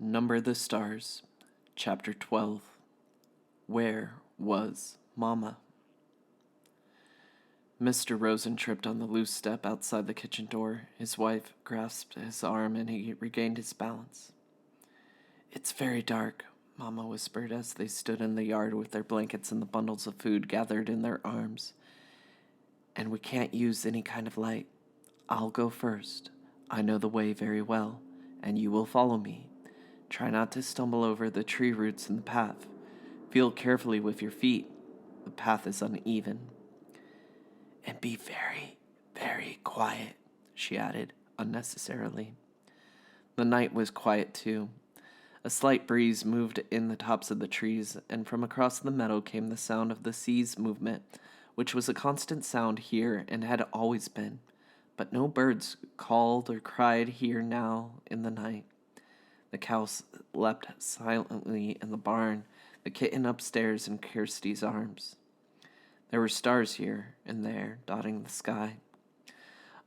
Number the Stars, Chapter 12. Where was Mama? Mr. Rosen tripped on the loose step outside the kitchen door. His wife grasped his arm and he regained his balance. "It's very dark," Mama whispered as they stood in the yard with their blankets and the bundles of food gathered in their arms. "And we can't use any kind of light. I'll go first. I know the way very well, and you will follow me. Try not to stumble over the tree roots in the path. Feel carefully with your feet. The path is uneven. And be very, very quiet," she added, unnecessarily. The night was quiet, too. A slight breeze moved in the tops of the trees, and from across the meadow came the sound of the sea's movement, which was a constant sound here and had always been. But no birds called or cried here now in the night. The cow slept silently in the barn, the kitten upstairs in Kirsty's arms. There were stars here and there dotting the sky.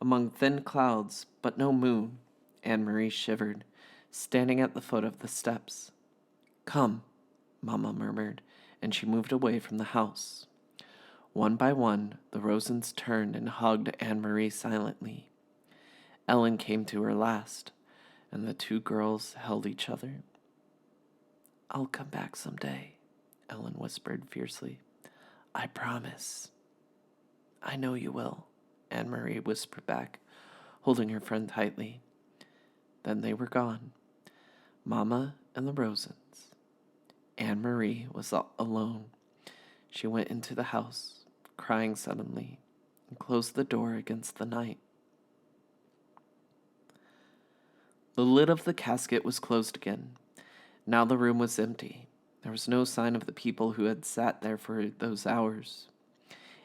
Among thin clouds, but no moon, Anne-Marie shivered, standing at the foot of the steps. "Come," Mama murmured, and she moved away from the house. One by one, the Rosens turned and hugged Anne-Marie silently. Ellen came to her last, and the two girls held each other. "I'll come back someday," Ellen whispered fiercely. "I promise." "I know you will," Anne-Marie whispered back, holding her friend tightly. Then they were gone, Mama and the Rosens. Anne-Marie was alone. She went into the house, crying suddenly, and closed the door against the night. The lid of the casket was closed again. Now the room was empty. There was no sign of the people who had sat there for those hours.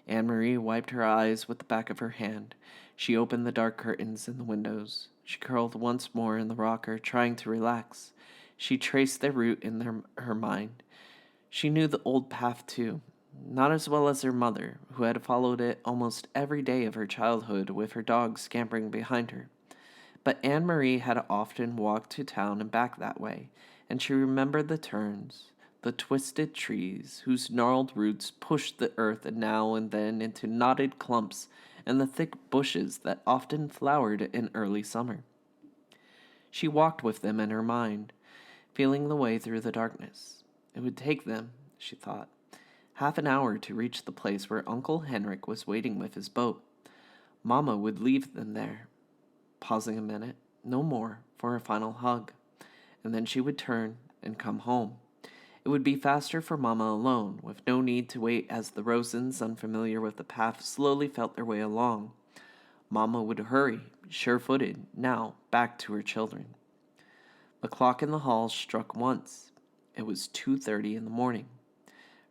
Anne-Marie wiped her eyes with the back of her hand. She opened the dark curtains in the windows. She curled once more in the rocker, trying to relax. She traced their route in her mind. She knew the old path, too. Not as well as her mother, who had followed it almost every day of her childhood with her dog scampering behind her. But Anne-Marie had often walked to town and back that way, and she remembered the turns, the twisted trees whose gnarled roots pushed the earth now and then into knotted clumps, and the thick bushes that often flowered in early summer. She walked with them in her mind, feeling the way through the darkness. It would take them, she thought, half an hour to reach the place where Uncle Henrik was waiting with his boat. Mama would leave them there. Pausing a minute, no more, for a final hug, and then she would turn and come home. It would be faster for Mama alone, with no need to wait as the Rosens, unfamiliar with the path, slowly felt their way along. Mama would hurry, sure-footed, now, back to her children. The clock in the hall struck once. It was 2:30 in the morning.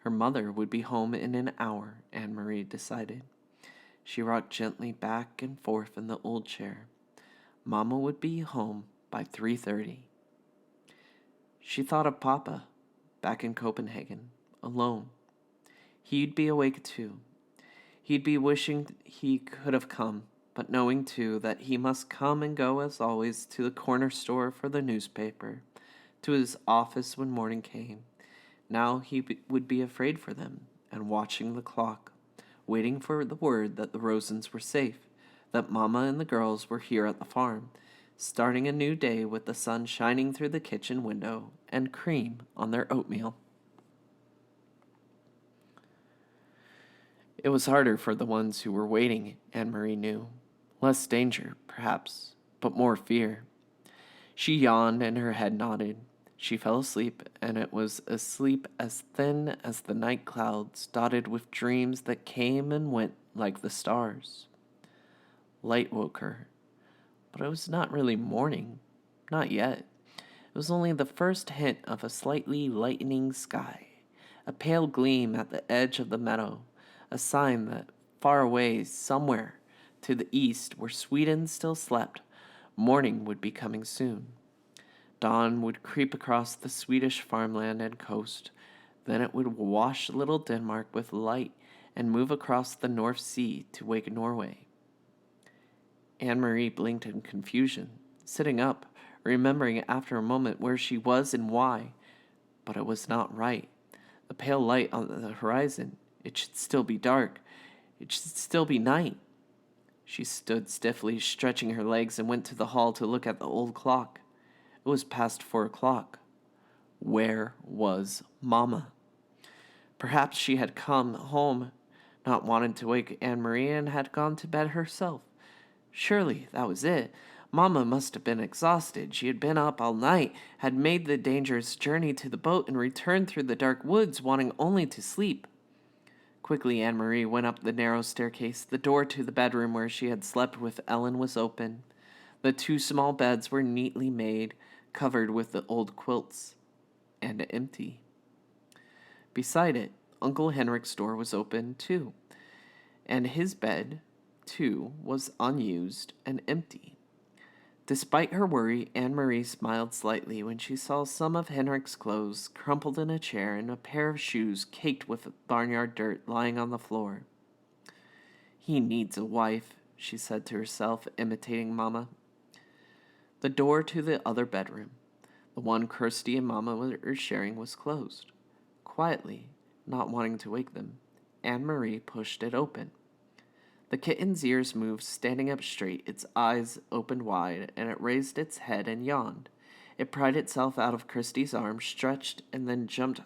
Her mother would be home in an hour, Anne-Marie decided. She rocked gently back and forth in the old chair. Mama would be home by 3:30. She thought of Papa, back in Copenhagen, alone. He'd be awake too. He'd be wishing he could have come, but knowing too that he must come and go as always to the corner store for the newspaper, to his office when morning came. Now he would be afraid for them, and watching the clock, waiting for the word that the Rosens were safe, that Mama and the girls were here at the farm, starting a new day with the sun shining through the kitchen window and cream on their oatmeal. It was harder for the ones who were waiting, Anne-Marie knew. Less danger, perhaps, but more fear. She yawned and her head nodded. She fell asleep, and it was a sleep as thin as the night clouds, dotted with dreams that came and went like the stars. Light woke her, but it was not really morning, not yet. It was only the first hint of a slightly lightening sky, a pale gleam at the edge of the meadow, a sign that far away, somewhere to the east where Sweden still slept, morning would be coming soon. Dawn would creep across the Swedish farmland and coast, then it would wash little Denmark with light and move across the North Sea to wake Norway. Anne-Marie blinked in confusion. Sitting up, remembering after a moment where she was and why. But it was not right. The pale light on the horizon. It should still be dark. It should still be night. She stood stiffly, stretching her legs, and went to the hall to look at the old clock. It was past 4 o'clock. Where was Mamma? Perhaps she had come home, not wanted to wake Anne Marie, and had gone to bed herself. Surely that was it. Mamma must have been exhausted. She had been up all night, had made the dangerous journey to the boat, and returned through the dark woods, wanting only to sleep. Quickly, Anne Marie went up the narrow staircase. The door to the bedroom where she had slept with Ellen was open. The two small beds were neatly made, covered with the old quilts, and empty. Beside it, Uncle Henrik's door was open, too, and his bed, too, was unused and empty. Despite her worry, Anne Marie smiled slightly when she saw some of Henrik's clothes crumpled in a chair and a pair of shoes caked with barnyard dirt lying on the floor. He needs a wife, she said to herself, imitating Mamma. The door to the other bedroom, the one Kirsty and Mamma were sharing, was closed. Quietly, not wanting to wake them, Anne Marie pushed it open. The kitten's ears moved, standing up straight, its eyes opened wide, and it raised its head and yawned. It pried itself out of Kirsty's arm, stretched, and then jumped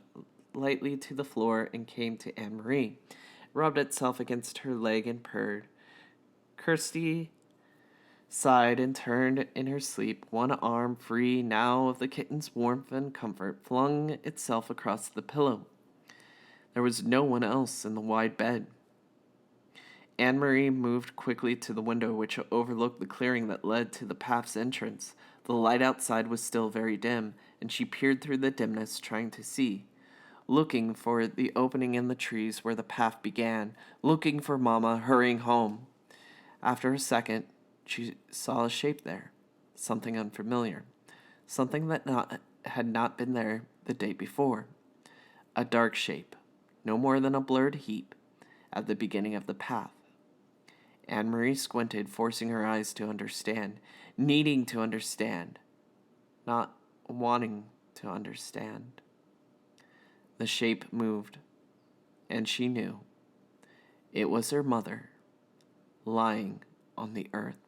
lightly to the floor and came to Anne Marie. It rubbed itself against her leg and purred. Kirsty sighed and turned in her sleep, one arm free now of the kitten's warmth and comfort, flung itself across the pillow. There was no one else in the wide bed. Anne Marie moved quickly to the window which overlooked the clearing that led to the path's entrance. The light outside was still very dim, and she peered through the dimness, trying to see. Looking for the opening in the trees where the path began, looking for Mamma hurrying home. After a second, she saw a shape there, something unfamiliar, something that had not been there the day before. A dark shape, no more than a blurred heap, at the beginning of the path. Anne Marie squinted, forcing her eyes to understand, needing to understand, not wanting to understand. The shape moved, and she knew it was her mother, lying on the earth.